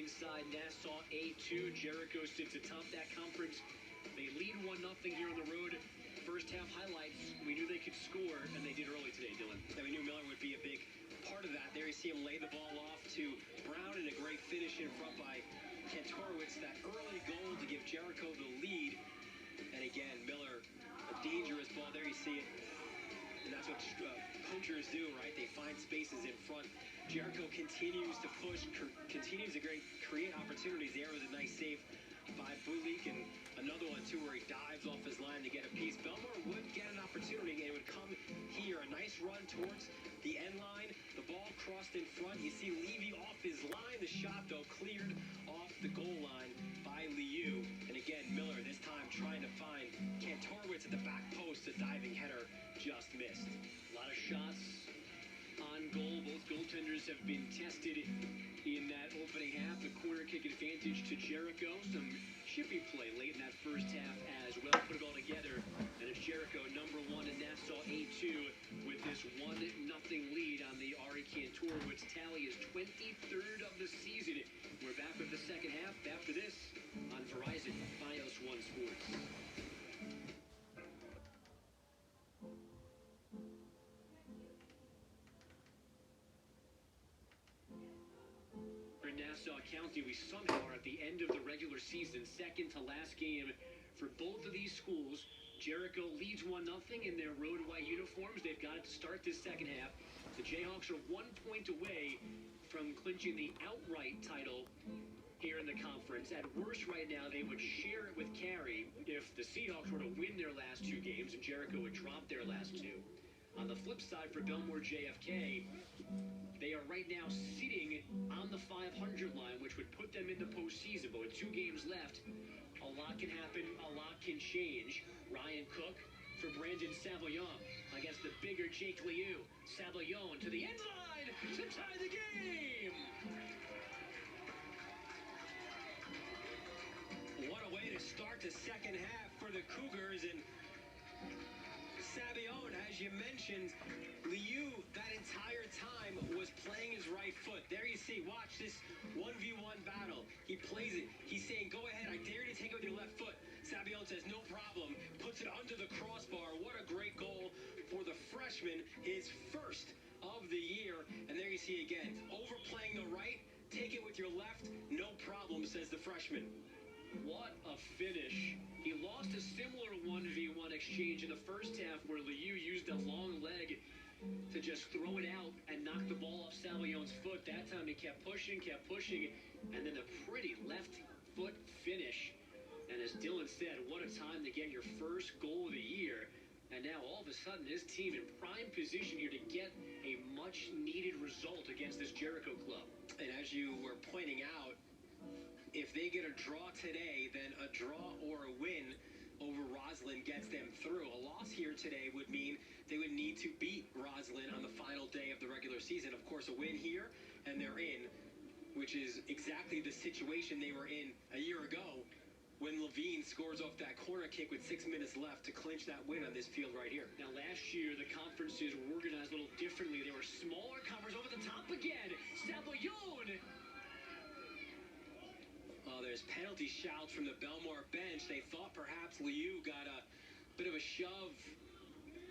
inside Nassau A2. Jericho sits atop that conference. They lead 1-0 here on the road. First half highlights, we knew they could score, and they did early today, Dylan. And we knew Miller would be a big part of that. There you see him lay the ball off to Brown, and a great finish in front by Kantorowicz. That early goal to give Jericho the lead. And again, Miller, a dangerous ball. There you see it. And that's what poachers do, right? They find spaces in front. Jericho continues to push, continues to create opportunities. There was a nice save by Bulik, and another one, too, where he dives off his line to get a piece. Bellmore would get an opportunity, and it would come here. A nice run towards the end line. The ball crossed in front. You see Levy off his line. The shot, though, cleared off the goal line by Liu. And again, Miller this time trying to find Kantorowicz at the back post. A diving header just missed. A lot of shots on goal. Both goaltenders have been tested in that opening half. The corner kick advantage to Jericho. Some chippy play late in that first half as well. Put it all together, and it's Jericho #1 in Nassau A2 with this 1-0 lead on the Ari Kantorowicz tally. Is 23rd of the season. We're back with the second half after this on Verizon Fios One Sports. Nassau County, we somehow are at the end of the regular season, second to last game for both of these schools. Jericho leads 1-0 in their road white uniforms. They've got it to start this second half. The Jayhawks are 1 point away from clinching the outright title here in the conference. At worst right now, they would share it with Cary if the Seahawks were to win their last two games and Jericho would drop their last two. On the flip side for Bellmore JFK, they are right now sitting on the 500 line, which would put them in the postseason. But with 2 games left, a lot can happen, a lot can change. Ryan Cook for Brandon Savoyon against the bigger Jake Liu. Savoyon to the end line to tie the game. What a way to start the second half for the Cougars. And Savoyon, as you mentioned, Liu that entire time was playing his right foot. There you see, watch this 1v1 battle. He plays it. He's saying, go ahead, I dare you to take it with your left foot. Savoyon says, no problem. Puts it under the crossbar. What a great goal for the freshman, his first of the year. And there you see again, overplaying the right, take it with your left, no problem, says the freshman. What a finish. He lost a similar 1v1 exchange in the first half where Liu used a long leg to just throw it out and knock the ball off Savoyon's foot. That time he kept pushing, and then a pretty left foot finish. And as Dylan said, what a time to get your first goal of the year. And now all of a sudden his team in prime position here to get a much-needed result against this Jericho club. And as you were pointing out, if they get a draw today, then a draw or a win over Roslyn gets them through. A loss here today would mean they would need to beat Roslyn on the final day of the regular season. Of course, a win here, and they're in, which is exactly the situation they were in a year ago when Levine scores off that corner kick with 6 minutes left to clinch that win on this field right here. Now, last year, the conferences were organized a little differently. They were smaller covers over the top again. Savoyon! Oh, there's penalty shouts from the Bellmore bench. They thought perhaps Liu got a bit of a shove,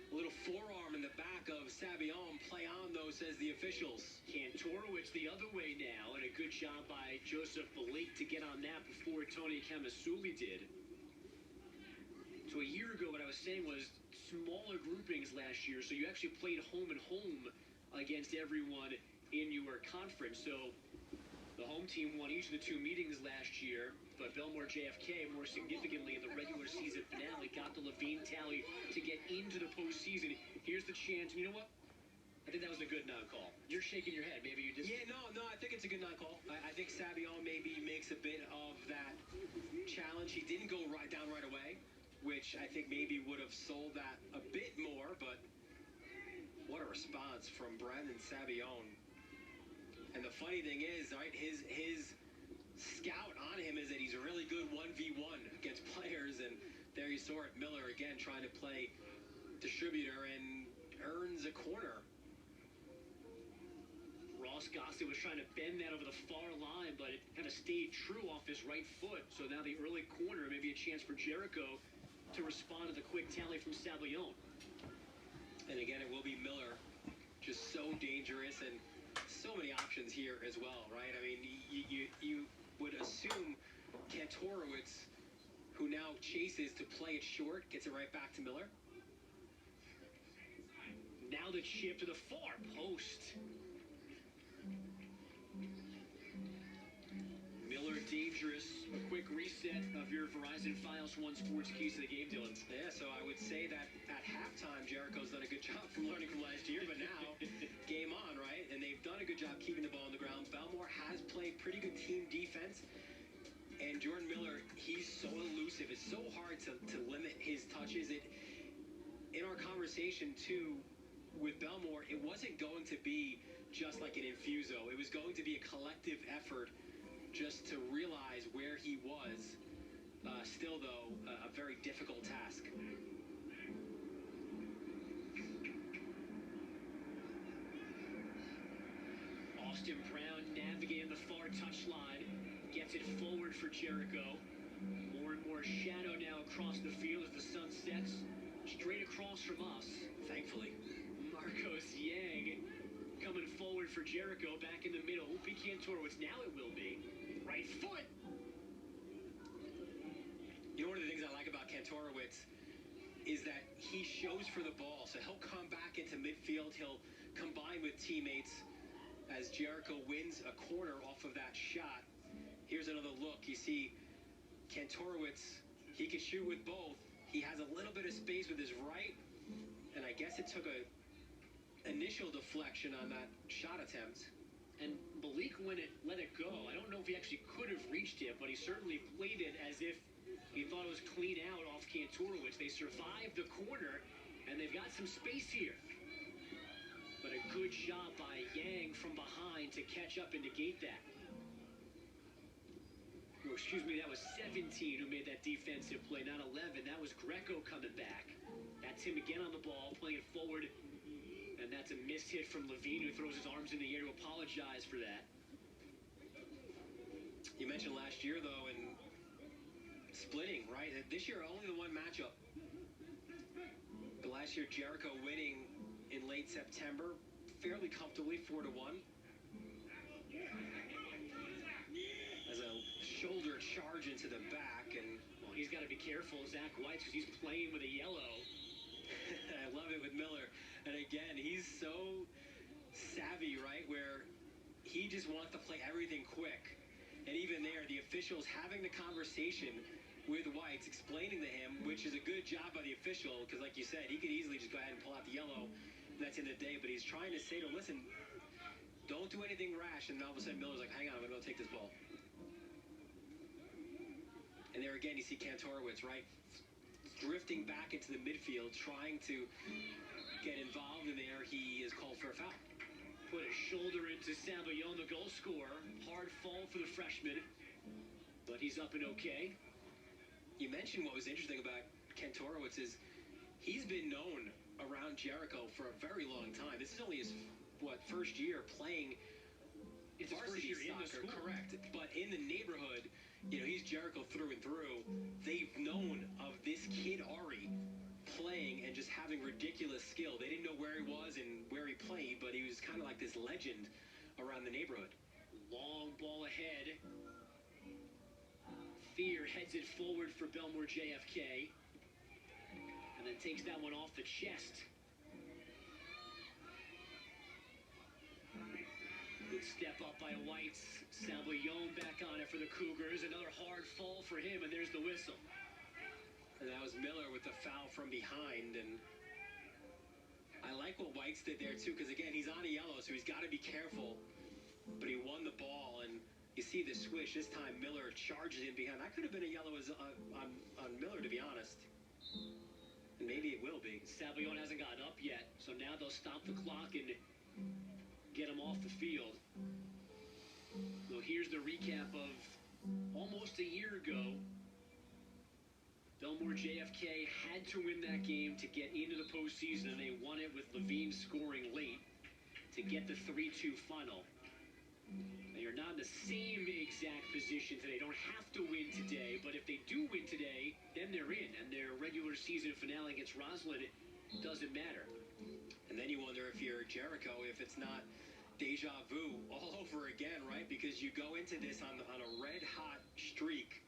a little forearm in the back of Savoyon. Play on, though, says the officials. Kantorowicz the other way now, and a good job by Joseph Blake to get on that before Tony Kamasuli did. So a year ago, what I was saying was smaller groupings last year, so you actually played home and home against everyone in your conference. So the home team won each of the 2 meetings last year, but Bellmore JFK, more significantly in the regular season finale, got the Levine tally to get into the postseason. Here's the chance. You know what? I think that was a good non-call. You're shaking your head. Maybe you just... Yeah, no, I think it's a good non-call. I think Savoyon maybe makes a bit of that challenge. He didn't go down right away, which I think maybe would have sold that a bit more, but what a response from Brandon Savoyon. And the funny thing is, right, his scout on him is that he's a really good 1v1 against players, and there you saw it. Miller again trying to play distributor and earns a corner. Ross Gossett was trying to bend that over the far line, but it kind of of stayed true off his right foot. So now the early corner, maybe a chance for Jericho to respond to the quick tally from Sabillon. And again, it will be Miller. Just so dangerous and so many options here as well, right? I mean, you would assume Kantorowicz, who now chases to play it short, gets it right back to Miller. Now the chip to the far post. Miller dangerous. A quick reset of your Verizon Files One Sports keys to the game, Dylan. Yeah, so I would say that at halftime, Jericho's done a good job from learning from last year, but now, game on, right? And they've done a good job keeping the ball on the ground. Bellmore has played pretty good team defense. And Jordan Miller, he's so elusive. It's so hard to limit his touches. In our conversation, too, with Bellmore, it wasn't going to be just like an infuso. It was going to be a collective effort just to realize where he was. Still, though, a very difficult task. Austin Brown navigating the far touchline. Gets it forward for Jericho. More and more shadow now across the field as the sun sets. Straight across from us, thankfully. Marcos Yang coming forward for Jericho. Back in the middle. Won't be Kantorowicz. Now it will be. Right foot. You know, one of the things I like about Kantorowicz is that he shows for the ball. So he'll come back into midfield. He'll combine with teammates as Jericho wins a corner off of that shot. Here's another look. You see Kantorowicz, he can shoot with both. He has a little bit of space with his right. And I guess it took a initial deflection on that shot attempt. And Balik, when it let it go, I don't know if he actually could have reached it, but he certainly played it as if he thought it was clean out off Kantorowicz. They survived the corner, and they've got some space here. But a good job by Yang from behind to catch up and negate that. Oh, excuse me, that was 17 who made that defensive play, not 11. That was Greco coming back. That's him again on the ball, playing it forward. And that's a missed hit from Levine, who throws his arms in the air to apologize for that. You mentioned last year, though, and splitting, right? This year, only the one matchup. But last year, Jericho winning in late September, fairly comfortably, 4-1. As a shoulder charge into the back, and well, he's got to be careful, Zach White, because he's playing with a yellow. I love it with Miller. And again, he's so savvy, right, where he just wants to play everything quick. And even there, the officials having the conversation with White, explaining to him, which is a good job by the official, because like you said, he could easily just go ahead and pull out the yellow, and that's in the day. But he's trying to say to him, listen, don't do anything rash. And all of a sudden, Miller's like, hang on, I'm going to go take this ball. And there again, you see Kantorowicz, right, drifting back into the midfield, trying to get involved in there. He is called for a foul. Put a shoulder into Sabillon, the goal scorer. Hard fall for the freshman, but he's up and okay. You mentioned what was interesting about Kantorowicz is he's been known around Jericho for a very long time. This is only his, first year playing It's his first year in the school. Correct. But in the neighborhood, you know, he's Jericho through and through. They've known of this kid, Ari, playing and just having ridiculous skill. They didn't know where he was and where he played, but he was kind of like this legend around the neighborhood. Long ball ahead. Fear heads it forward for Bellmore JFK. And then takes that one off the chest. Good step up by White. Sabillon back on it for the Cougars. Another hard fall for him, and there's the whistle. And that was Miller with the foul from behind. And I like what Whites did there, too, because, again, he's on a yellow, so he's got to be careful. But he won the ball, and you see the swish. This time, Miller charges in behind. That could have been a yellow on Miller, to be honest. And maybe it will be. Sabillon hasn't gotten up yet, so now they'll stop the clock and get him off the field. So here's the recap of almost a year ago. Bellmore JFK had to win that game to get into the postseason, and they won it with Levine scoring late to get the 3-2 final. They are not in the same exact position. position today. Don't have to win today, but if they do win today, then they're in. And their regular season finale against Roslyn, it doesn't matter. And then you wonder if you're Jericho, if it's not deja vu all over again, right? Because you go into this on a red-hot streak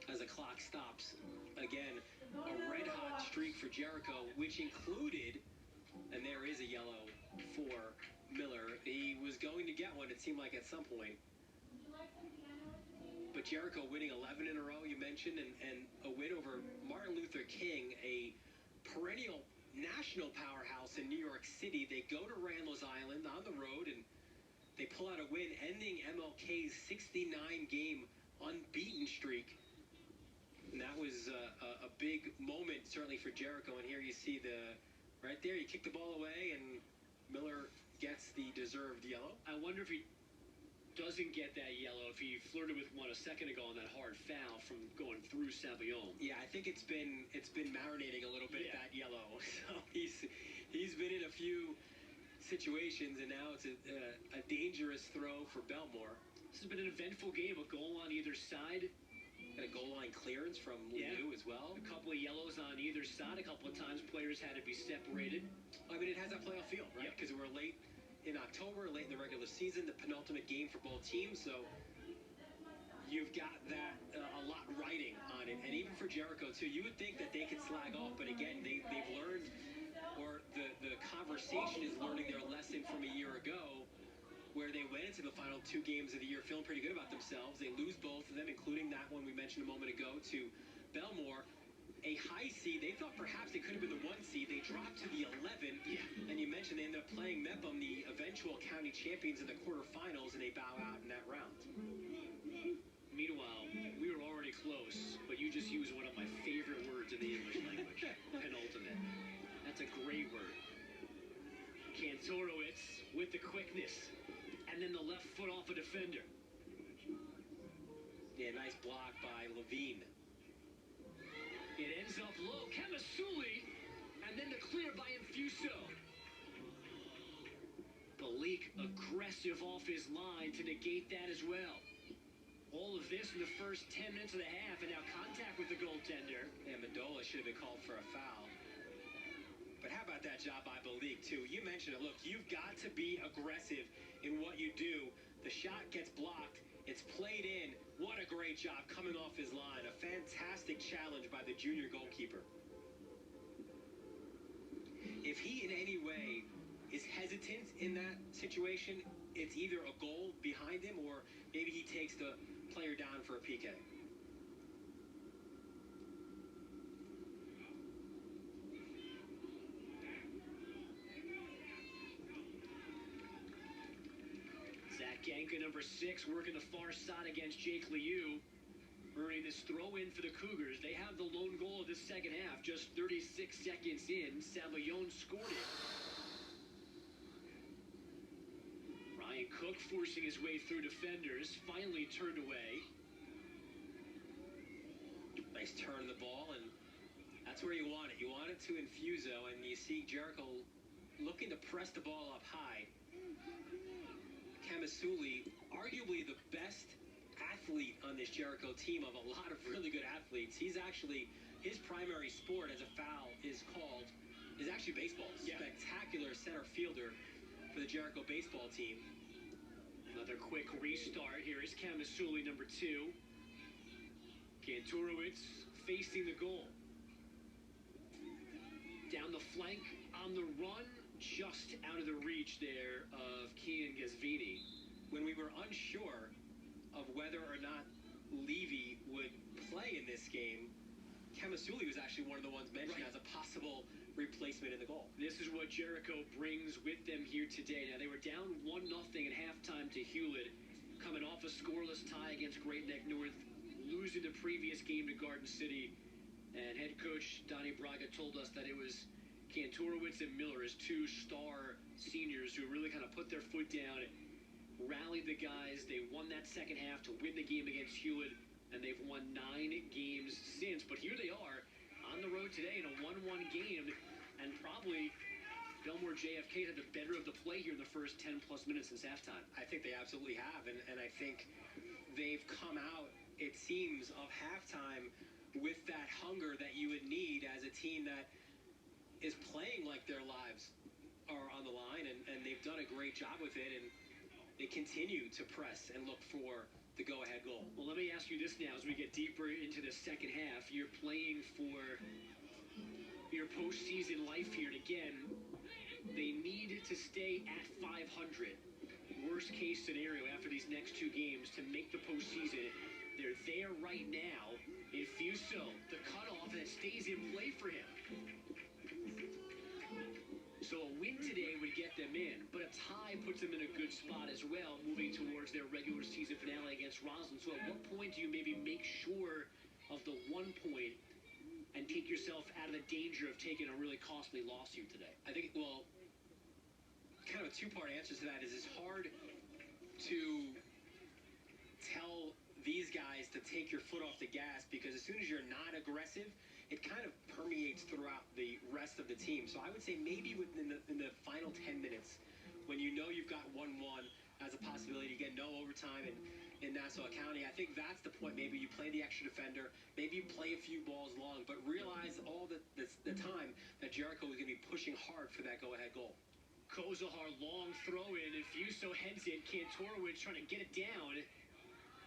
as the clock stops. Again, a red-hot streak for Jericho, which included, and there is a yellow for Miller. He was going to get one, it seemed like, at some point. But Jericho winning 11 in a row, you mentioned, and a win over Martin Luther King, a perennial national powerhouse in New York City. They go to Randall's Island on the road, and they pull out a win, ending MLK's 69-game unbeaten streak. And that was a big moment, certainly, for Jericho. And here you see right there, you kick the ball away, and Miller gets the deserved yellow. I wonder if he doesn't get that yellow, if he flirted with one a second ago on that hard foul from going through Savion. Yeah, I think it's been marinating a little bit, that yellow. So he's been in a few situations, and now it's a dangerous throw for Bellmore. This has been an eventful game, a goal on either side. Got a goal line clearance from Liu as well. A couple of yellows on either side. A couple of times players had to be separated. I mean, it has that playoff feel, right? Because we're late in October, late in the regular season, the penultimate game for both teams. So you've got that a lot riding on it. And even for Jericho, too, you would think that they could slag off. But again, they've learned, or the conversation is learning their lesson from a year ago, where they went into the final 2 games of the year feeling pretty good about themselves. They lose both of them, including that one we mentioned a moment ago to Bellmore. A high seed, they thought perhaps they could have been the 1 seed. They dropped to the 11. And you mentioned they ended up playing Mepham, the eventual county champions, in the quarterfinals, and they bow out in that round. Meanwhile, we were already close, but you just used one of my favorite words in the English language. Penultimate. That's a great word. Kantorowicz with the quickness. And then the left foot off a defender. Yeah, nice block by Levine. It ends up low. Kamasuli. And then the clear by Infuso. Balik aggressive off his line to negate that as well. All of this in the first 10 minutes of the half, and now contact with the goaltender. And Mendola should have been called for a foul. But how about that job by Balik, too? You mentioned it. Look, you've got to be aggressive in what you do. The shot gets blocked. It's played in. What a great job coming off his line. A fantastic challenge by the junior goalkeeper. If he in any way is hesitant in that situation, it's either a goal behind him or maybe he takes the player down for a PK. Ganka, number 6, working the far side against Jake Liu, earning this throw-in for the Cougars. They have the lone goal of the second half. Just 36 seconds in, Savion scored it. Ryan Cook forcing his way through defenders, finally turned away. Nice turn of the ball, and that's where you want it. You want it to Infuso, and you see Jericho looking to press the ball up high. Kamasuli, arguably the best athlete on this Jericho team of a lot of really good athletes. He's actually, his primary sport as a foul is actually baseball. Spectacular center fielder for the Jericho baseball team. Another quick restart. Here is Kamasuli, number 2. Kantorowicz facing the goal. Down the flank, on the run. Just out of the reach there of Kian Gasvini. When we were unsure of whether or not Levy would play in this game, Kamasuli was actually one of the ones mentioned as a possible replacement in the goal. This is what Jericho brings with them here today. Now, they were down 1-0 at halftime to Hewlett, coming off a scoreless tie against Great Neck North, losing the previous game to Garden City. And head coach Donnie Braga told us that it was Kantorowicz and Miller as 2 star seniors who really kind of put their foot down, rallied the guys. They won that second half to win the game against Hewlett, and they've won 9 games since. But here they are on the road today in a 1-1 game, and probably Bellmore JFK had the better of the play here in the first 10-plus minutes since halftime. I think they absolutely have, and I think they've come out, it seems, of halftime with that hunger that you would need as a team that is playing like their lives are on the line, and they've done a great job with it, and they continue to press and look for the go-ahead goal. Well, let me ask you this now as we get deeper into the second half. You're playing for your postseason life here, and again, they need to stay at 500. Worst case scenario after these next two games to make the postseason. They're there right now in Fuso, the cutoff that stays in play for him. So a win today would get them in, but a tie puts them in a good spot as well, moving towards their regular season finale against Roslyn. So at what point do you maybe make sure of the 1 point and take yourself out of the danger of taking a really costly loss here today? I think, well, kind of a two-part answer to that is it's hard to tell these guys to take your foot off the gas, because as soon as you're not aggressive, it kind of permeates throughout the rest of the team. So I would say maybe within in the final 10 minutes, when you know you've got 1-1 as a possibility, you get no overtime in Nassau County, I think that's the point. Maybe you play the extra defender, maybe you play a few balls long, but realize all the time that Jericho is going to be pushing hard for that go-ahead goal. Kozahar long throw in, and Fuso heads it. Kantorowicz trying to get it down.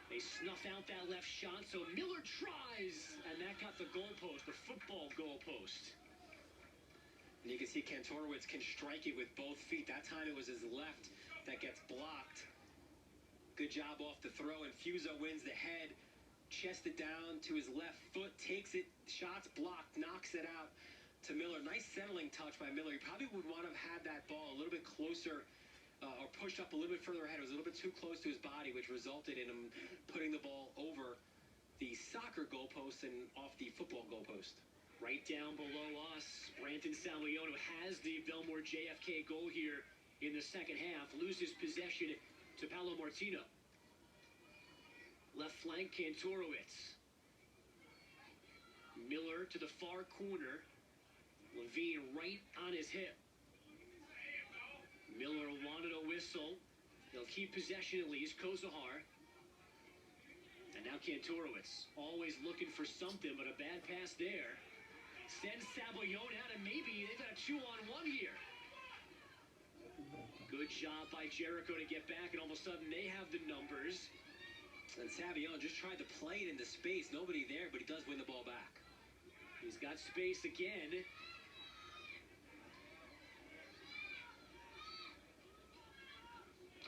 They snuff out that left shot, so Miller tries, and that got the goalpost, the football goalpost. And you can see Kantorowicz can strike it with both feet. That time it was his left that gets blocked. Good job off the throw, and Fuso wins the head. Chested down to his left foot, takes it, shots blocked, knocks it out to Miller. Nice settling touch by Miller. He probably would want to have had that ball a little bit closer, or pushed up a little bit further ahead. It was a little bit too close to his body, which resulted in him putting the ball over the soccer goalpost and off the football goalpost. Right down below us, Branton Salmiano has the Bellmore JFK goal here in the second half. Loses possession to Paolo Martino. Left flank, Kantorowicz. Miller to the far corner. Levine right on his hip. Miller wanted a whistle. They'll keep possession at least. Kozahar. And now Kantorowicz. Always looking for something, but a bad pass there. Sends Sabillon out, and maybe they've got a 2-on-1 here. Good job by Jericho to get back, and all of a sudden they have the numbers. And Sabillon just tried to play it into space. Nobody there, but he does win the ball back. He's got space again.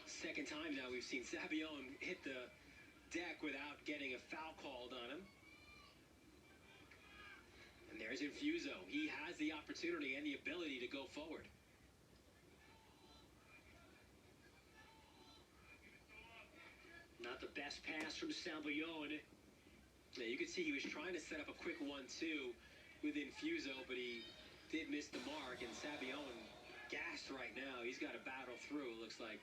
Second time now we've seen Sabillon hit the deck without getting a foul called on him. And there's Infuso. He has the opportunity and the ability to go forward. Not the best pass from Sabillon. Yeah, you could see he was trying to set up a quick 1-2 with Infuso, but he did miss the mark, and Sabillon gassed right now. He's got to battle through, it looks like.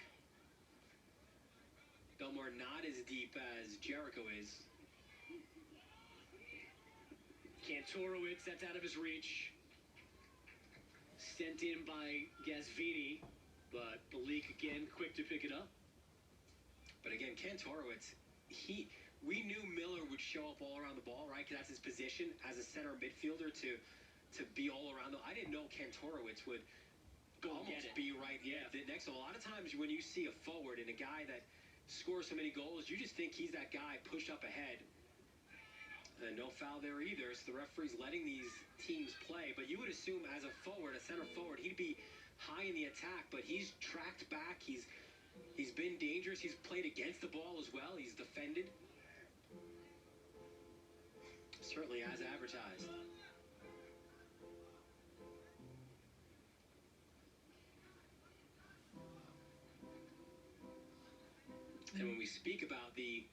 Bellmore not as deep as Jericho is. Kantorowicz, that's out of his reach. Sent in by Gasvini, but Balik again quick to pick it up. But again, Kantorowicz, we knew Miller would show up all around the ball, right? Because that's his position as a center midfielder to be all around. I didn't know Kantorowicz would almost be right next. So a lot of times when you see a forward and a guy that scores so many goals, you just think he's that guy pushed up ahead. And no foul there either, so the referee's letting these teams play. But you would assume as a forward, a center forward, he'd be high in the attack, but he's tracked back. He's been dangerous. He's played against the ball as well. He's defended. Certainly as advertised. And when we speak about the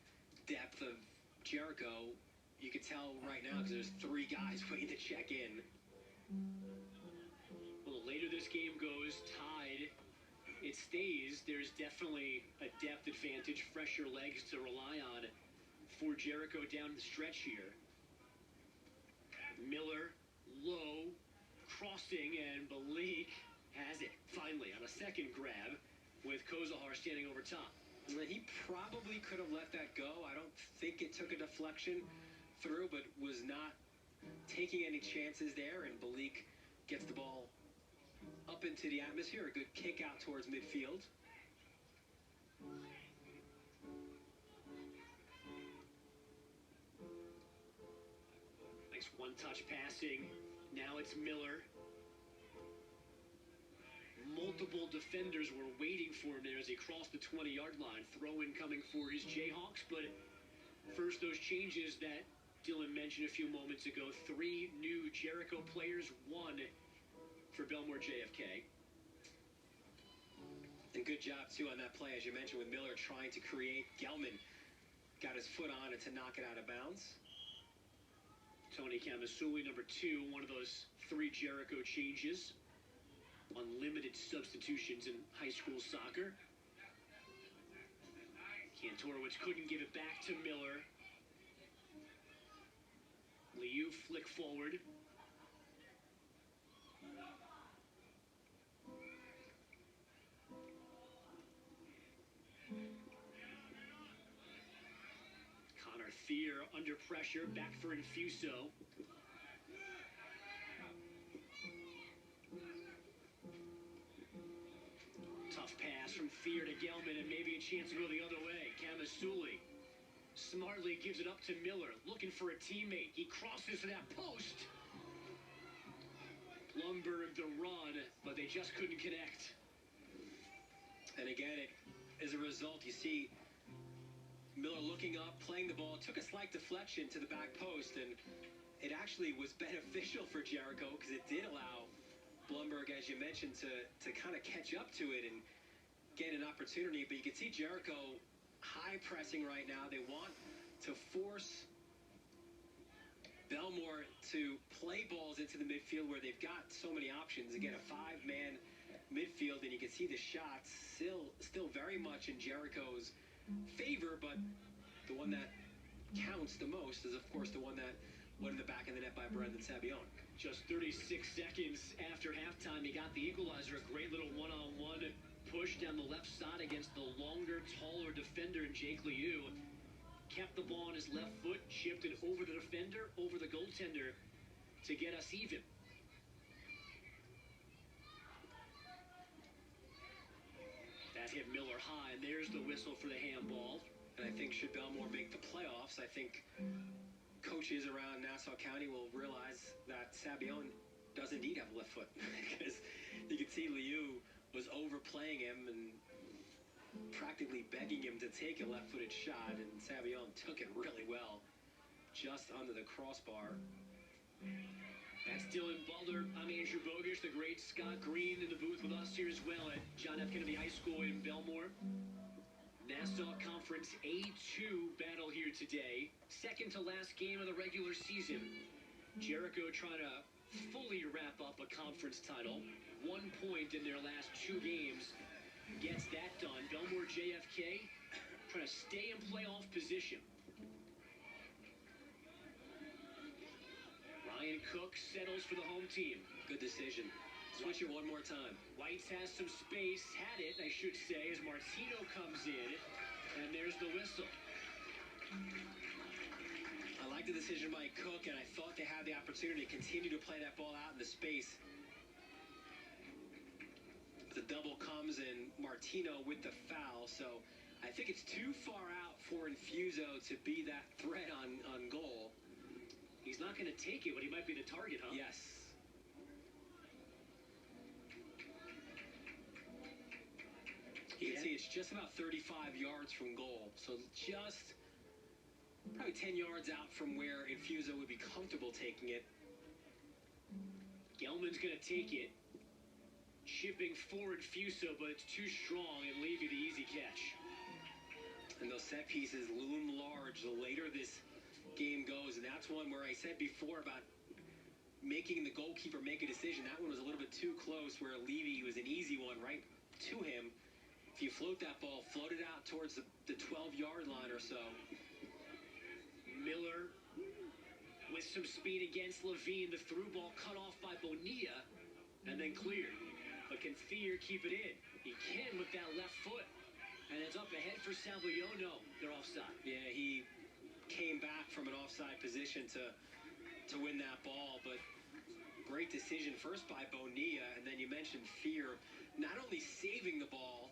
depth of Jericho, you can tell right now because there's 3 guys waiting to check in. Well, the later this game goes, tied, it stays. There's definitely a depth advantage, fresher legs to rely on for Jericho down the stretch here. Miller, low, crossing, and Balik has it, finally, on a second grab, with Kozahar standing over top. He probably could have let that go. I don't think it took a deflection through, but was not taking any chances there, and Balik gets the ball up into the atmosphere. A good kick out towards midfield. Nice one-touch passing. Now it's Miller. Multiple defenders were waiting for him there as he crossed the 20-yard line. Throw-in coming for his Jayhawks, but first those changes that Dylan mentioned a few moments ago. 3 new Jericho players, 1 for Bellmore JFK. And good job, too, on that play, as you mentioned, with Miller trying to create. Gelman got his foot on it to knock it out of bounds. Tony Kamasuli, number 2, one of those 3 Jericho changes. Unlimited substitutions in high school soccer. Kantorowicz couldn't give it back to Miller. Liu flick forward. Connor Thier under pressure, back for Infuso. Tough pass from Thier to Gelman, and maybe a chance to go the other way. Kamasuli smartly gives it up to Miller, looking for a teammate. He crosses to that post. Blumberg the run, but they just couldn't connect. And again, as a result, you see Miller looking up, playing the ball, took a slight deflection to the back post, and it actually was beneficial for Jericho because it did allow Blumberg, as you mentioned, to kind of catch up to it and get an opportunity. But you can see Jericho high pressing right now. They want to force Bellmore to play balls into the midfield where they've got so many options. Again, a 5-man midfield, and you can see the shots still very much in Jericho's favor, but the one that counts the most is, of course, the one that went in the back of the net by Brendan Sabione. Just 36 seconds after halftime, he got the equalizer. A great little one-on-one push down the left side against the longer, taller defender in Jake Liu. Kept the ball on his left foot, shifted over the defender, over the goaltender to get us even. That hit Miller high, and there's the whistle for the handball. And I think should Bellmore make the playoffs, I think coaches around Nassau County will realize that Sabione does indeed have a left foot. Because you can see Liu was overplaying him and practically begging him to take a left-footed shot, and Sabione took it really well, just under the crossbar. That's Dylan Butler. I'm Andrew Bogish, the great Scott Green in the booth with us here as well at John F. Kennedy High School in Bellmore. Nassau Conference A2 battle here today. Second to last game of the regular season. Jericho trying to fully wrap up a conference title. 1 point in their last 2 games. Gets that done. Bellmore JFK trying to stay in playoff position. Ryan Cook settles for the home team. Good decision. Switch it one more time. Whites has some space, had it, I should say, as Martino comes in, and there's the whistle. I like the decision by Cook, and I thought they had the opportunity to continue to play that ball out in the space. The double comes in, Martino with the foul, so I think it's too far out for Infuso to be that threat on goal. He's not going to take it, but he might be the target, huh? Yes. You can see it's just about 35 yards from goal, so just probably 10 yards out from where Infuso would be comfortable taking it. Gelman's going to take it. Shipping forward Infuso, but it's too strong and leave you the easy catch. And those set pieces loom large the later this game goes, and that's one where I said before about making the goalkeeper make a decision. That one was a little bit too close, where Levy was an easy one right to him. If you float that ball, float it out towards the 12-yard line or so. Miller with some speed against Levine. The through ball cut off by Bonilla and then cleared. But can Thier keep it in? He can with that left foot. And it's up ahead for Salvio. No, they're offside. Yeah, he came back from an offside position to win that ball, but great decision first by Bonilla, and then you mentioned Thier not only saving the ball,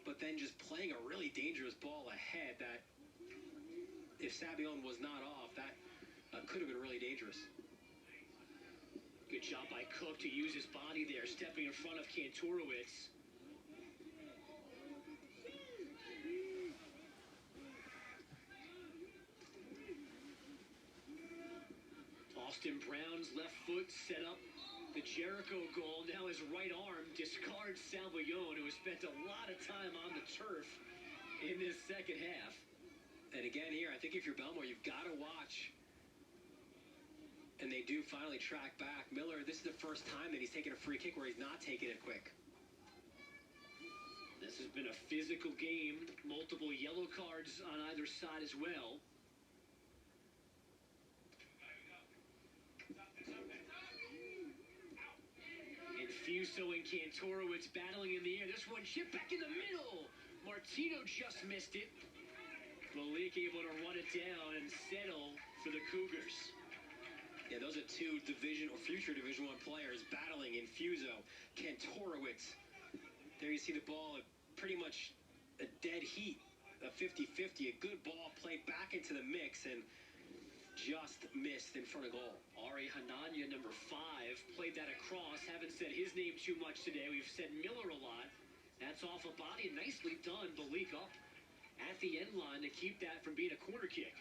but then just playing a really dangerous ball ahead that if Savion was not off, that could have been really dangerous. Good job by Cook to use his body there, stepping in front of Kantorowicz. Austin Brown's left foot set up the Jericho goal. Now his right arm discards Salvillon, who has spent a lot of time on the turf in this second half. And again here, I think if you're Bellmore, you've got to watch. And they do finally track back. Miller, this is the first time that he's taken a free kick where he's not taking it quick. This has been a physical game. Multiple yellow cards on either side as well. Fuso and Kantorowicz battling in the air. This one chipped back in the middle. Martino just missed it. Malik able to run it down and settle for the Cougars. Yeah, those are two future Division I players battling in Fuso. Kantorowicz. There you see the ball, pretty much a dead heat, a 50-50. A good ball played back into the mix and just missed in front of goal. Ari Hananya, number 5, played that across. Haven't said his name too much today. We've said Miller a lot. That's off a body. Nicely done. Balik up at the end line to keep that from being a corner kick.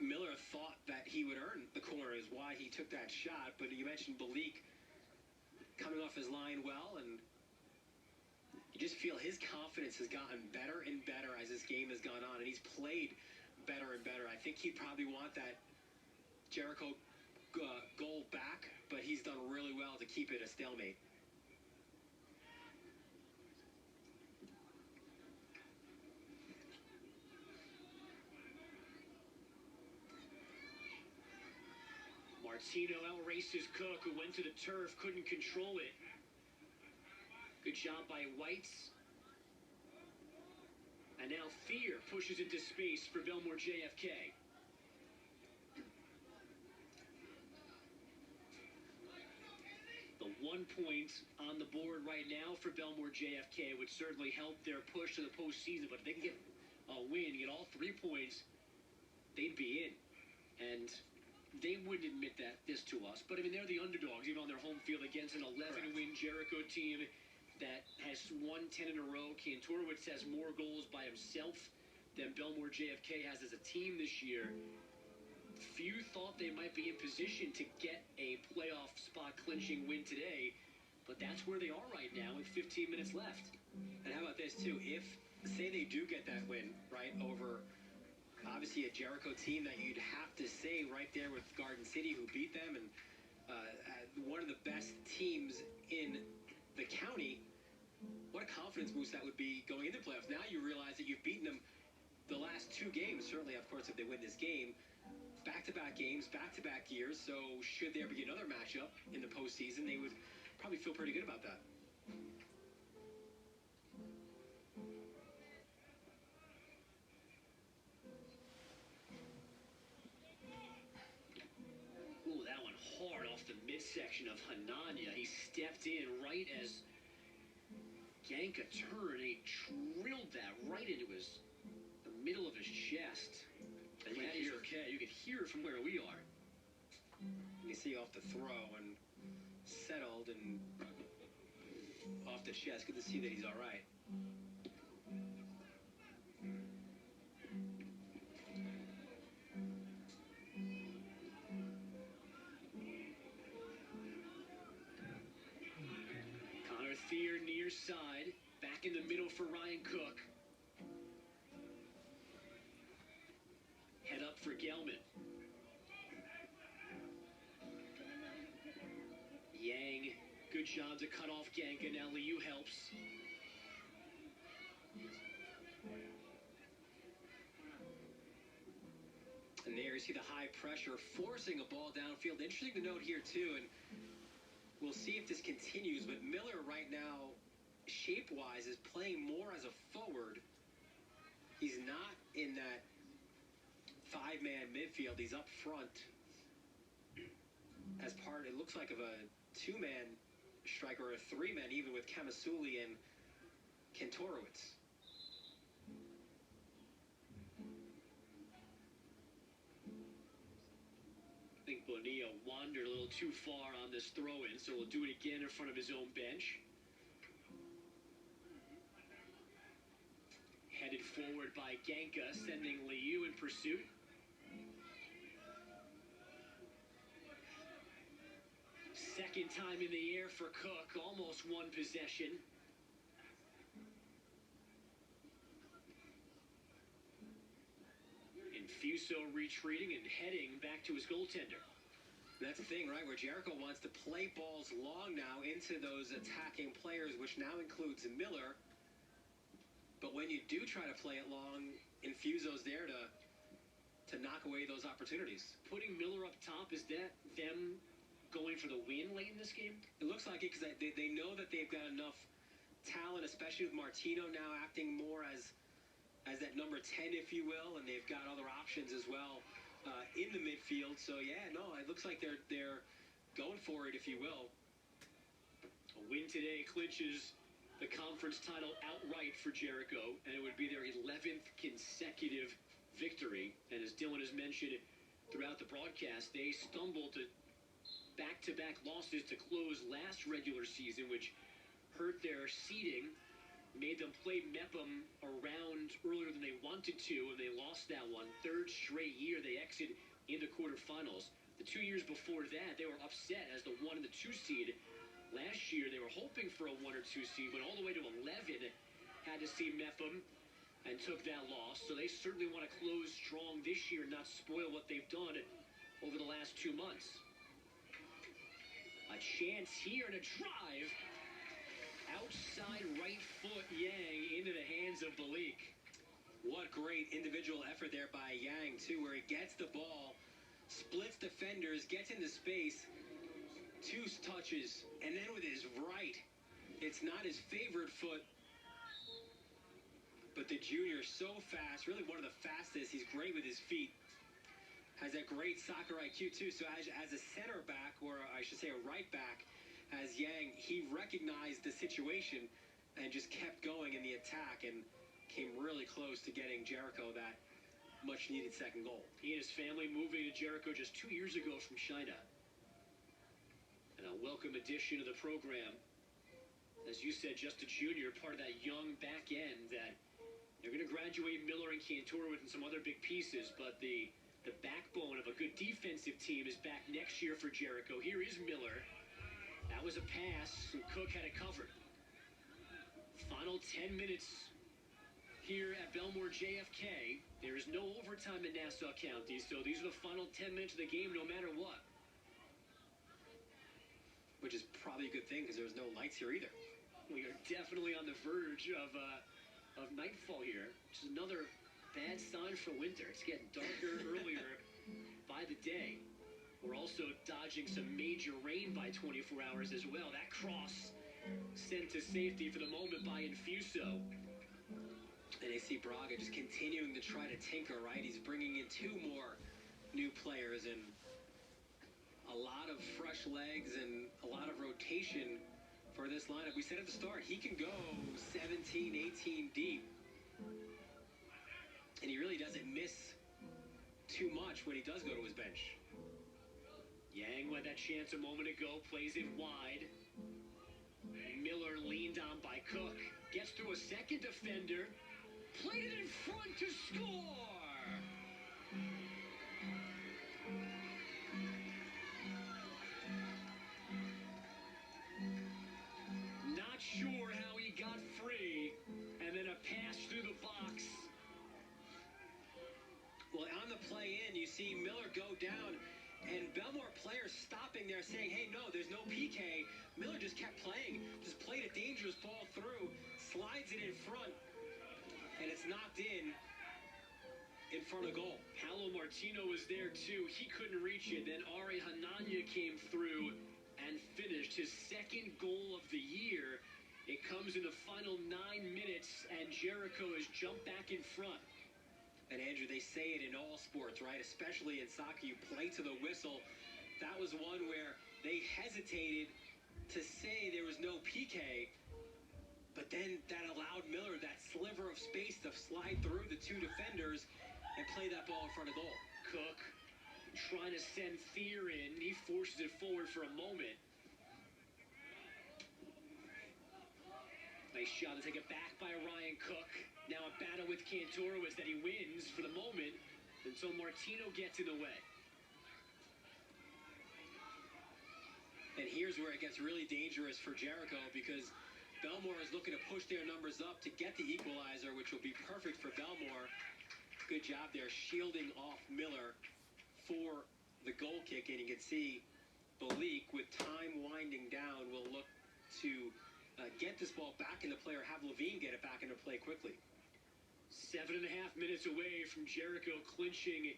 Miller thought that he would earn the corner is why he took that shot. But you mentioned Balik coming off his line well, and you just feel his confidence has gotten better and better as this game has gone on, and he's played better and better. I think he'd probably want that Jericho goal back, but he's done really well to keep it a stalemate. Martino outraces Cook, who went to the turf, couldn't control it. Good job by Whites. And now Thier pushes into space for Bellmore JFK. The 1 point on the board right now for Bellmore JFK would certainly help their push to the postseason, but if they can get a win, get all 3 points, they'd be in. And they wouldn't admit this to us, but I mean, they're the underdogs, even on their home field against an 11-win Jericho team that has won 10 in a row. Kantorowicz has more goals by himself than Bellmore JFK has as a team this year. Few thought they might be in position to get a playoff spot clinching win today, but that's where they are right now with 15 minutes left. And how about this too? If, say they do get that win, right, over obviously a Jericho team that you'd have to say right there with Garden City, who beat them, and one of the best teams in the county, what a confidence boost that would be going into the playoffs. Now you realize that you've beaten them the last 2 games, certainly, of course, if they win this game. Back-to-back games, back-to-back years, so should there be another matchup in the postseason, they would probably feel pretty good about that. Ooh, that one hard off the midsection of Hananya. He stepped in right as Yanka turned, and he drilled that right into the middle of his chest. And that is okay. You can hear it from where we are. You see off the throw and settled and off the chest. Good to see that he's all right. Connor Thier near side. Back in the middle for Ryan Cook. Head up for Gelman. Yang, good job to cut off Yanka. Now Liu helps. And there you see the high pressure, forcing a ball downfield. Interesting to note here, too, and we'll see if this continues, but Miller right now, shape-wise, is playing more as a forward. He's not in that five-man midfield. He's up front as part, it looks like, of a two-man striker, or a three-man even, with Kamasuli and Kantorowicz. I think Bonilla wandered a little too far on this throw-in, so he'll do it again in front of his own bench. Headed forward by Genka, sending Liu in pursuit. Second time in the air for Cook, almost one possession. Infuso retreating and heading back to his goaltender. That's the thing, right, where Jericho wants to play balls long now into those attacking players, which now includes Miller. But when you do try to play it long, Infuso's there to knock away those opportunities. Putting Miller up top, is that them going for the win late in this game? It looks like it, because they know that they've got enough talent, especially with Martino now acting more as that number 10, if you will, and they've got other options as well in the midfield. So yeah, no, it looks like they're going for it, if you will. A win today clinches the conference title outright for Jericho, and it would be their 11th consecutive victory. And as Dylan has mentioned throughout the broadcast, they stumbled to back-to-back losses to close last regular season, which hurt their seeding, made them play Mepham around earlier than they wanted to, and they lost that one. Third straight year they exit into quarterfinals. The 2 years before that, they were upset as the 1 and the 2 seed. Last year, they were hoping for a 1 or 2 seed, went all the way to 11, had to see Mepham, and took that loss. So they certainly want to close strong this year, not spoil what they've done over the last 2 months. A chance here and a drive. Outside right foot Yang into the hands of Balik. What great individual effort there by Yang, too, where he gets the ball, splits defenders, gets into space, 2 touches, and then with his right, it's not his favored foot, but the junior so fast, really one of the fastest. He's great with his feet. Has that great soccer IQ, too. So as a center back, or I should say a right back, as Yang, he recognized the situation and just kept going in the attack and came really close to getting Jericho that much-needed second goal. He and his family moving to Jericho just 2 years ago from China. And a welcome addition to the program. As you said, just a junior, part of that young back end that they're going to graduate Miller and Kantorowicz and some other big pieces, but the backbone of a good defensive team is back next year for Jericho. Here is Miller. That was a pass, and Cook had it covered. Final 10 minutes here at Bellmore JFK. There is no overtime in Nassau County, so these are the final 10 minutes of the game no matter what. Which is probably a good thing, because there's no lights here either. We are definitely on the verge of nightfall here, which is another bad sign for winter. It's getting darker earlier by the day. We're also dodging some major rain by 24 hours as well. That cross sent to safety for the moment by Infuso. And AC Braga just continuing to try to tinker, right? He's bringing in 2 more new players and a lot of fresh legs and a lot of rotation for this lineup. We said at the start, he can go 17, 18 deep. And he really doesn't miss too much when he does go to his bench. Yang with that chance a moment ago, plays it wide. Miller leaned on by Cook. Gets through a second defender. Played it in front to score! Not sure how he got free. And then a pass through the box. Well, on the play in, you see Miller go down, and Bellmore players stopping there saying, hey, no, there's no PK. Miller just kept playing, just played a dangerous ball through, slides it in front, and it's knocked in front of goal. Paolo Martino was there too. He couldn't reach it. Then Ari Hananya came through and finished his second goal of the year. It comes in the final 9 minutes, and Jericho has jumped back in front. And Andrew, they say it in all sports, right? Especially in soccer, you play to the whistle. That was one where they hesitated to say there was no PK, but then that allowed Miller that sliver of space to slide through the two defenders and play that ball in front of goal. Cook trying to send Thier in. He forces it forward for a moment. Nice shot to take it back by Ryan Cook. Now a battle with Kantorowicz that he wins for the moment until Martino gets in the way. And here's where it gets really dangerous for Jericho, because Bellmore is looking to push their numbers up to get the equalizer, which will be perfect for Bellmore. Good job there shielding off Miller for the goal kick. And you can see Balik, with time winding down, will look to get this ball back into play, or have Levine get it back into play quickly. 7.5 minutes away from Jericho clinching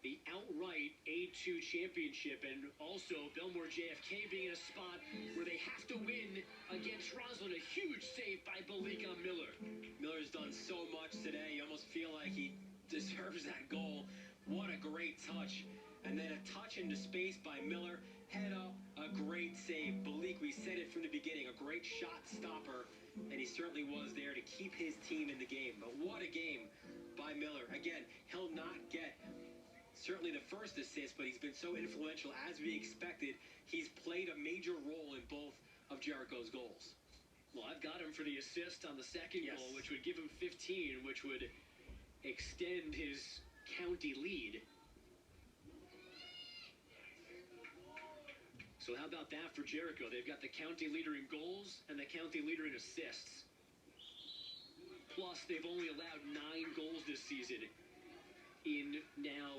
the outright A2 championship, and also Bellmore JFK being in a spot where they have to win against Roslyn. A huge save by Balik on Miller. Miller's done so much today, you almost feel like he deserves that goal. What a great touch. And then a touch into space by Miller. Head up, a great save. Balik, we said it from the beginning, a great shot stopper, and he certainly was there to keep his team in the game. But what a game by Miller. Again, he'll not get certainly the first assist, but he's been so influential, as we expected. He's played a major role in both of Jericho's goals. Well, I've got him for the assist on the second goal, which would give him 15, which would extend his county lead. So how about that for Jericho? They've got the county leader in goals and the county leader in assists. Plus, they've only allowed 9 goals this season in now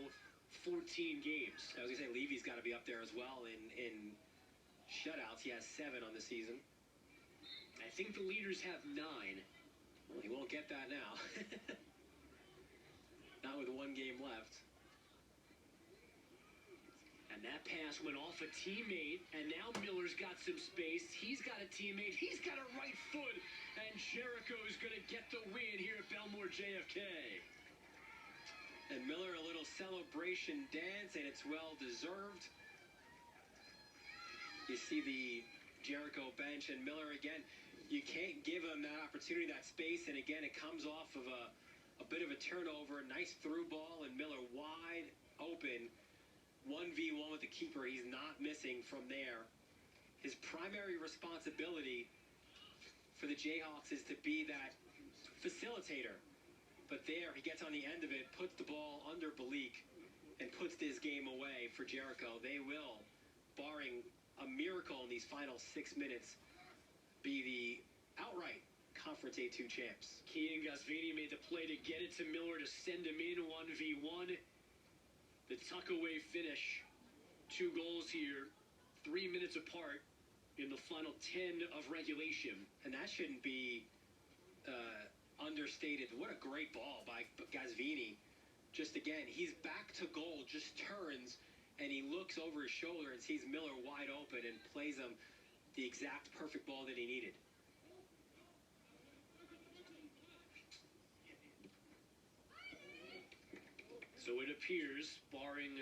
14 games. I was going to say, Levy's got to be up there as well in shutouts. He has 7 on the season. I think the leaders have 9. Well, he won't get that now. Not with 1 game left. And that pass went off a teammate, and now Miller's got some space. He's got a teammate. He's got a right foot, and Jericho is going to get the win here at Bellmore JFK. And Miller, a little celebration dance, and it's well-deserved. You see the Jericho bench, and Miller, again, you can't give him that opportunity, that space, and again, it comes off of a bit of a turnover. Nice through ball, and Miller wide open. 1v1 with the keeper. He's not missing from there. His primary responsibility for the Jayhawks is to be that facilitator. But there, he gets on the end of it, puts the ball under Balik, and puts this game away for Jericho. They will, barring a miracle in these final 6 minutes, be the outright Conference A2 champs. Kian Gasvini made the play to get it to Miller to send him in 1v1. The tuck-away finish. 2 goals here, 3 minutes apart in the final 10 of regulation. And that shouldn't be understated. What a great ball by Gasvini. Just again, he's back to goal, just turns, and he looks over his shoulder and sees Miller wide open and plays him the exact perfect ball that he needed. So it appears, barring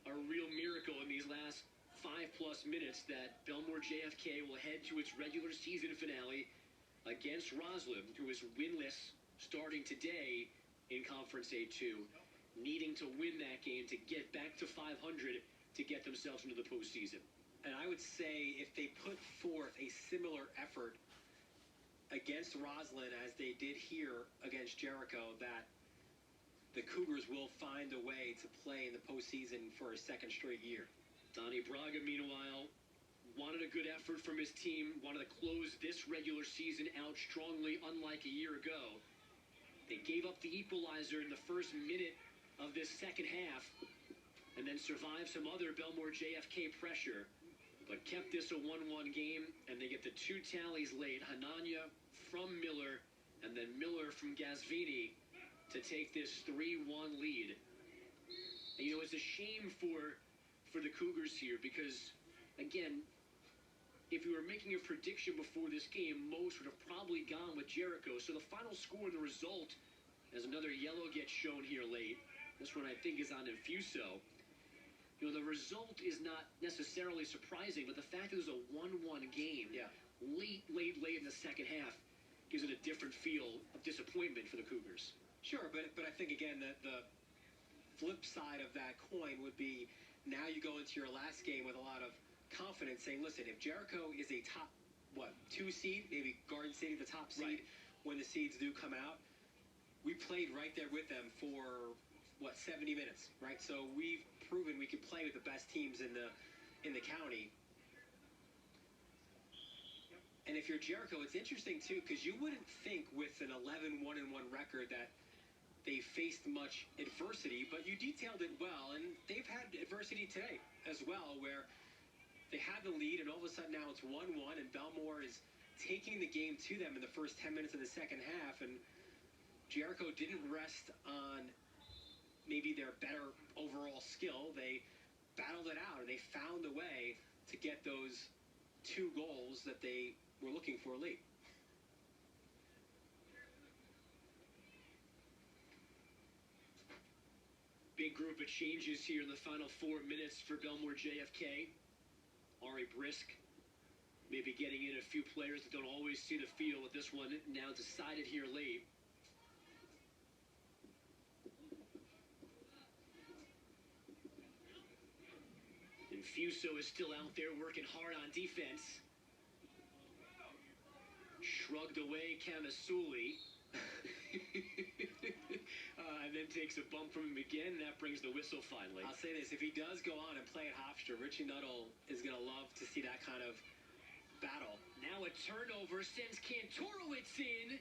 a real miracle in these last 5+ minutes, that Bellmore JFK will head to its regular season finale against Roslyn, who is winless starting today in Conference A2, needing to win that game to get back to 500 to get themselves into the postseason. And I would say if they put forth a similar effort against Roslyn as they did here against Jericho, that the Cougars will find a way to play in the postseason for a 2nd straight year. Donnie Braga, meanwhile, wanted a good effort from his team, wanted to close this regular season out strongly, unlike a year ago. They gave up the equalizer in the first minute of this second half, and then survived some other Bellmore JFK pressure, but kept this a 1-1 game, and they get the 2 tallies late. Hanania from Miller, and then Miller from Gasvini to take this 3-1 lead. And, you know, it's a shame for the Cougars here because, again, if we were making a prediction before this game, most would have probably gone with Jericho. So the final score and the result, as another yellow gets shown here late. This one I think is on Infuso. You know, the result is not necessarily surprising, but the fact that it was a 1-1 game, late in the second half, gives it a different feel of disappointment for the Cougars. Sure, but I think, again, that the flip side of that coin would be now you go into your last game with a lot of confidence saying, listen, if Jericho is a top, 2 seed, maybe Garden City the top seed, when the seeds do come out, we played right there with them for, 70 minutes, right? So we've proven we can play with the best teams in the county. And if you're Jericho, it's interesting, too, because you wouldn't think with an 11-1-1 record that they faced much adversity, but you detailed it well, and they've had adversity today as well, where they had the lead, and all of a sudden now it's 1-1, and Bellmore is taking the game to them in the first 10 minutes of the second half, and Jericho didn't rest on maybe their better overall skill. They battled it out, and they found a way to get those 2 goals that they were looking for late. Big group of changes here in the final 4 minutes for Bellmore JFK. Ari Brisk maybe getting in a few players that don't always see the field with this one now decided here late. Infuso is still out there working hard on defense. Shrugged away Kamasuli. And then takes a bump from him again, and that brings the whistle finally. I'll say this, if he does go on and play at Hofstra, Richie Nuttall is going to love to see that kind of battle. Now a turnover sends Kantorowicz in.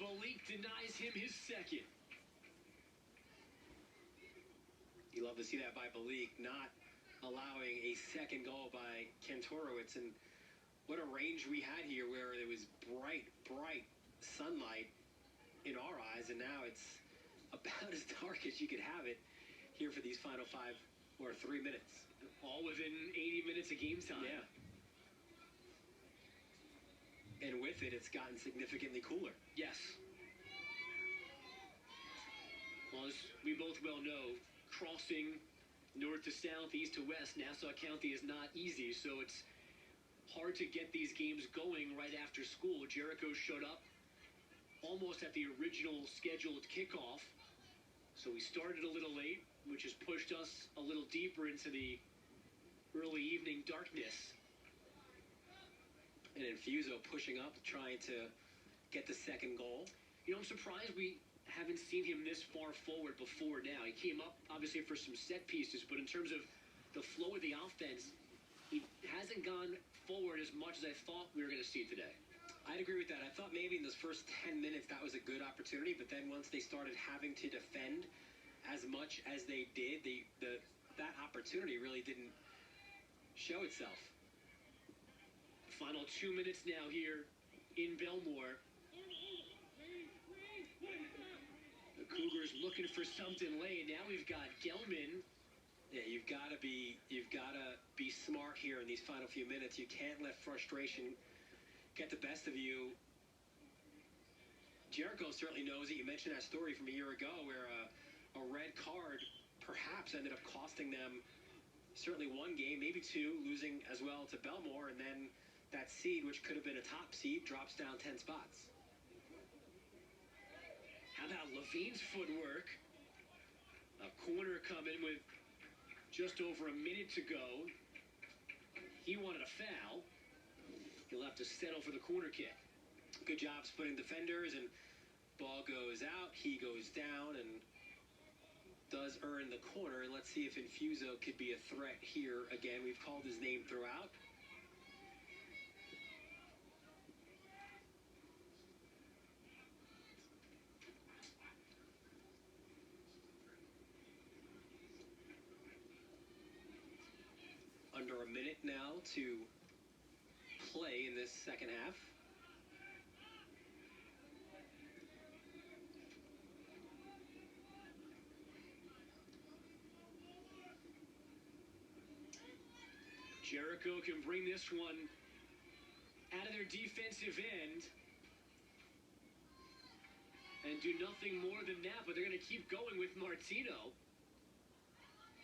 Balik denies him his second. You love to see that by Balik, not allowing a second goal by Kantorowicz. And what a range we had here where there was bright sunlight in our eyes, and now it's about as dark as you could have it here for these final 5 or 3 minutes. All within 80 minutes of game time. Yeah. And with it, it's gotten significantly cooler. Yes. Well, as we both well know, crossing north to south, east to west, Nassau County is not easy, so it's hard to get these games going right after school. Jericho showed up almost at the original scheduled kickoff, so we started a little late, which has pushed us a little deeper into the early evening darkness. And Infuso pushing up, trying to get the second goal. You know, I'm surprised we haven't seen him this far forward before now. He came up, obviously, for some set pieces, but in terms of the flow of the offense, he hasn't gone forward as much as I thought we were going to see today. I'd agree with that. I thought maybe in those first 10 minutes that was a good opportunity, but then once they started having to defend as much as they did, that opportunity really didn't show itself. Final 2 minutes now here in Bellmore. The Cougars looking for something late. Now we've got Gelman. Yeah, you've got to be smart here in these final few minutes. You can't let frustration get the best of you. Jericho certainly knows it. You mentioned that story from a year ago where a red card perhaps ended up costing them certainly 1 game, maybe 2, losing as well to Bellmore, and then that seed, which could have been a top seed, drops down 10 spots. How about Levine's footwork? A corner coming with just over a minute to go. He wanted a foul. He'll have to settle for the corner kick. Good job splitting defenders, and ball goes out. He goes down and does earn the corner. And let's see if Infuso could be a threat here again. We've called his name throughout. Under a minute now to play in this second half. Jericho can bring this one out of their defensive end and do nothing more than that, but they're going to keep going with Martino.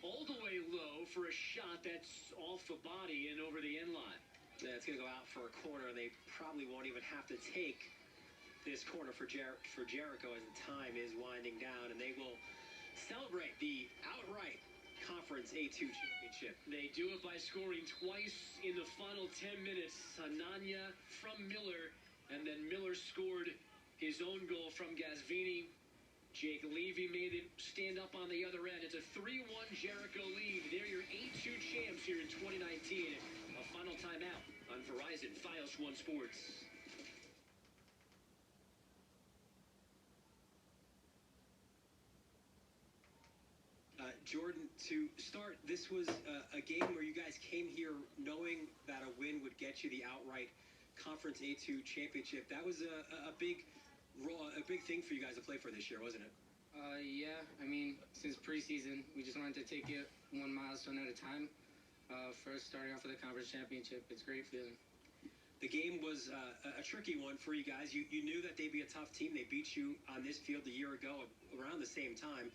All the way low for a shot that's off the body and over the end line. Yeah, it's going to go out for a corner. They probably won't even have to take this corner for Jericho as the time is winding down, and they will celebrate the outright Conference A2 championship. They do it by scoring twice in the final 10 minutes. Ananya from Miller, and then Miller scored his own goal from Gasvini. Jake Levy made it stand up on the other end. It's a 3-1 Jericho lead. They're your A2 champs here in 2019. A final timeout on Verizon Fios One Sports. Jordan, to start, this was a game where you guys came here knowing that a win would get you the outright Conference A2 championship. That was a big thing for you guys to play for this year, wasn't it? Yeah, I mean, since preseason, we just wanted to take it one milestone at a time. First, starting off with the conference championship, it's a great feeling. The game was a tricky one for you guys. You knew that they'd be a tough team. They beat you on this field a year ago around the same time.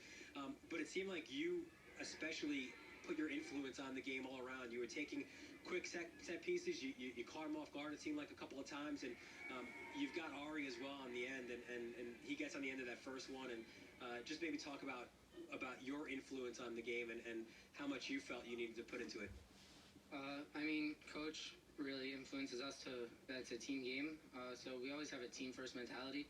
But it seemed like you especially put your influence on the game all around. You were taking quick set pieces. You caught him off guard, it seemed like, a couple of times. And you've got Ari as well on the end. And he gets on the end of that first one. And just maybe talk about your influence on the game and how much you felt you needed to put into it. I mean, Coach really influences us that it's a team game. So we always have a team-first mentality.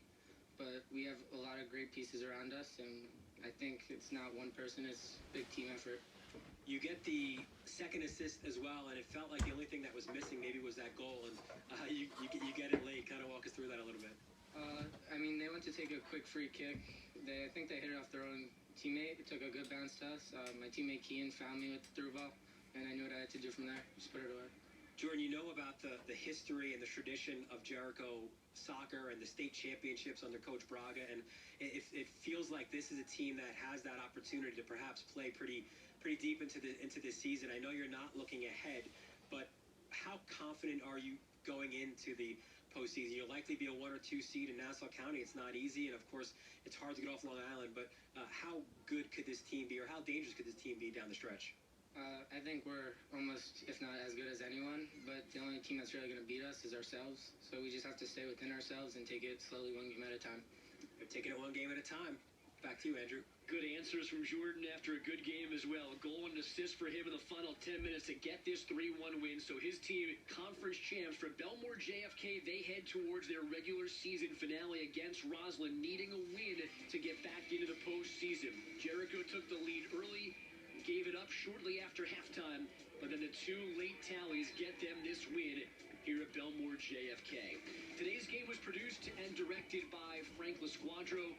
But we have a lot of great pieces around us. And I think it's not one person, it's a big team effort. You get the second assist as well, and it felt like the only thing that was missing maybe was that goal, and you get it late. Kind of walk us through that a little bit. I mean, they went to take a quick free kick. I think they hit it off their own teammate. It took a good bounce to us. My teammate Kean found me with the through ball, and I knew what I had to do from there. Just put it away. Jordan, you know about the history and the tradition of Jericho soccer and the state championships under Coach Braga, and it feels like this is a team that has that opportunity to perhaps play pretty deep into this season. I know you're not looking ahead, but how confident are you going into the postseason? You'll likely be a 1 or 2 seed in Nassau County. It's not easy, and of course, it's hard to get off Long Island. But how good could this team be, or how dangerous could this team be down the stretch? I think we're almost, if not as good as anyone, but the only team that's really going to beat us is ourselves. So we just have to stay within ourselves and take it slowly, one game at a time. We're taking it one game at a time. Back to you, Andrew. Good answers from Jordan after a good game as well. A goal and an assist for him in the final 10 minutes to get this 3-1 win. So his team, conference champs for Bellmore JFK, they head towards their regular season finale against Roslyn, needing a win to get back into the postseason. Jericho took the lead early, gave it up shortly after halftime, but then the 2 late tallies get them this win here at Bellmore JFK. Today's game was produced and directed by Frank LaSquadro.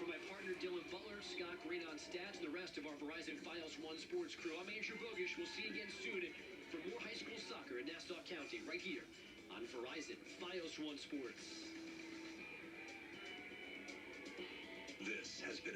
For my partner Dylan Butler, Scott Green on stats, and the rest of our Verizon Fios One Sports crew, I'm Andrew Bogish. We'll see you again soon for more high school soccer in Nassau County, right here on Verizon Fios One Sports. This has been a